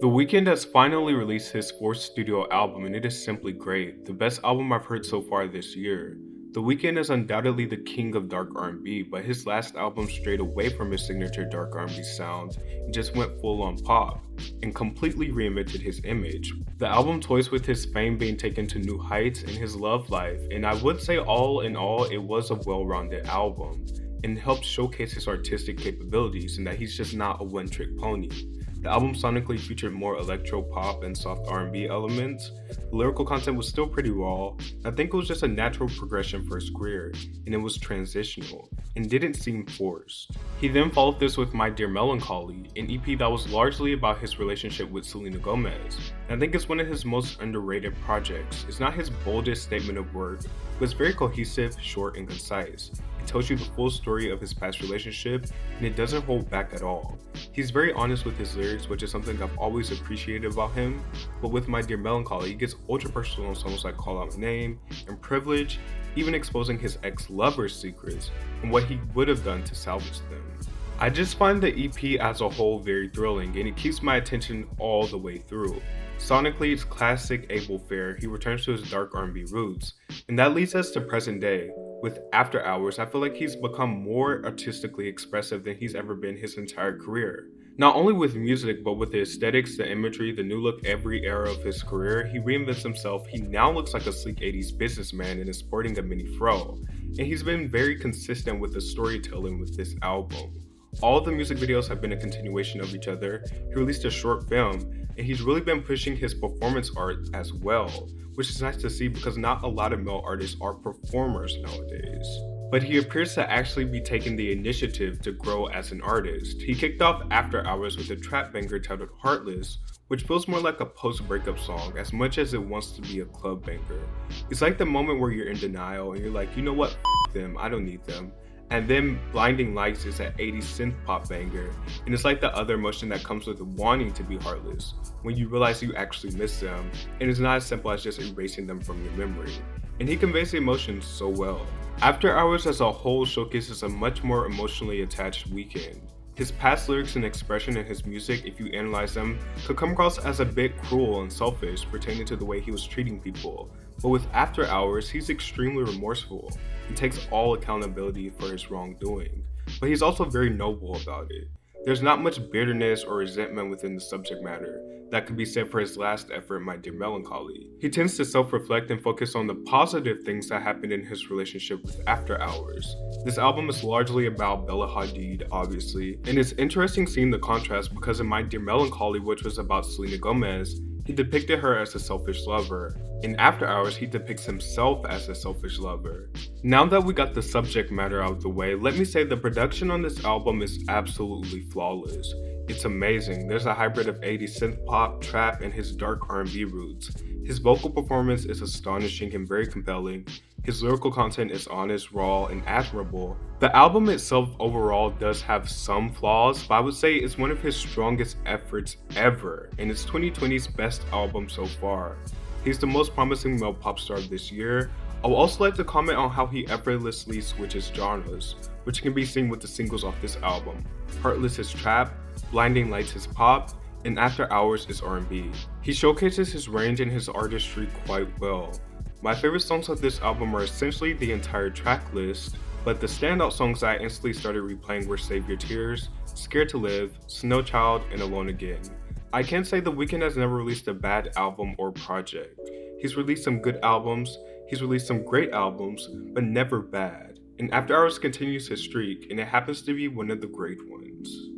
The Weeknd has finally released his fourth studio album and it is simply great. The best album I've heard so far this year. The Weeknd is undoubtedly the king of dark R&B, but his last album strayed away from his signature dark R&B sound and just went full on pop and completely reinvented his image. The album toys with his fame being taken to new heights in his love life, and I would say all in all it was a well-rounded album and helped showcase his artistic capabilities and that he's just not a one-trick pony. The album sonically featured more electro pop and soft R&B elements. The lyrical content was still pretty raw. I think it was just a natural progression for his career, and it was transitional and didn't seem forced. He then followed this with My Dear Melancholy, an EP that was largely about his relationship with Selena Gomez. And I think it's one of his most underrated projects. It's not his boldest statement of work, but it's very cohesive, short, and concise. It tells you the full story of his past relationship, and it doesn't hold back at all. He's very honest with his lyrics, which is something I've always appreciated about him, but with My Dear Melancholy, he gets ultra personal on songs like Call Out My Name and Privilege, even exposing his ex-lover's secrets and what he would have done to salvage them. I just find the EP as a whole very thrilling, and it keeps my attention all the way through. Sonically, it's classic Abel fare. He returns to his dark R&B roots, and that leads us to present day. With After Hours, I feel like he's become more artistically expressive than he's ever been his entire career. Not only with music, but with the aesthetics, the imagery, the new look every era of his career, he reinvents himself. He now looks like a sleek 80s businessman and is sporting a mini fro. And he's been very consistent with the storytelling with this album. All the music videos have been a continuation of each other. He released a short film, and he's really been pushing his performance art as well, which is nice to see because not a lot of male artists are performers nowadays. But he appears to actually be taking the initiative to grow as an artist. He kicked off After Hours with a trap banger titled Heartless, which feels more like a post-breakup song as much as it wants to be a club banger. It's like the moment where you're in denial and you're like, you know what, them, I don't need them. And then Blinding Lights is an 80s synth pop banger, and it's like the other emotion that comes with wanting to be heartless, when you realize you actually miss them, and it's not as simple as just erasing them from your memory. And he conveys the emotions so well. After Hours as a whole showcases a much more emotionally attached Weeknd. His past lyrics and expression in his music, if you analyze them, could come across as a bit cruel and selfish pertaining to the way he was treating people. But with After Hours, he's extremely remorseful and takes all accountability for his wrongdoing. But he's also very noble about it. There's not much bitterness or resentment within the subject matter that could be said for his last effort, My Dear Melancholy. He tends to self-reflect and focus on the positive things that happened in his relationship with After Hours. This album is largely about Bella Hadid, obviously, and it's interesting seeing the contrast because in My Dear Melancholy, which was about Selena Gomez, he depicted her as a selfish lover. In After Hours, he depicts himself as a selfish lover. Now that we got the subject matter out of the way, let me say the production on this album is absolutely flawless. It's amazing. There's a hybrid of 80s synth pop, trap, and his dark R&B roots. His vocal performance is astonishing and very compelling. His lyrical content is honest, raw, and admirable. The album itself overall does have some flaws, but I would say it's one of his strongest efforts ever, and it's 2020's best album so far. He's the most promising male pop star of this year. I would also like to comment on how he effortlessly switches genres, which can be seen with the singles off this album. Heartless is trap, Blinding Lights is pop, and After Hours is R&B. He showcases his range and his artistry quite well. My favorite songs of this album are essentially the entire track list, but the standout songs I instantly started replaying were Save Your Tears, Scared to Live, Snow Child, and Alone Again. I can't say The Weeknd has never released a bad album or project. He's released some good albums, he's released some great albums, but never bad. And After Hours continues his streak, and it happens to be one of the great ones.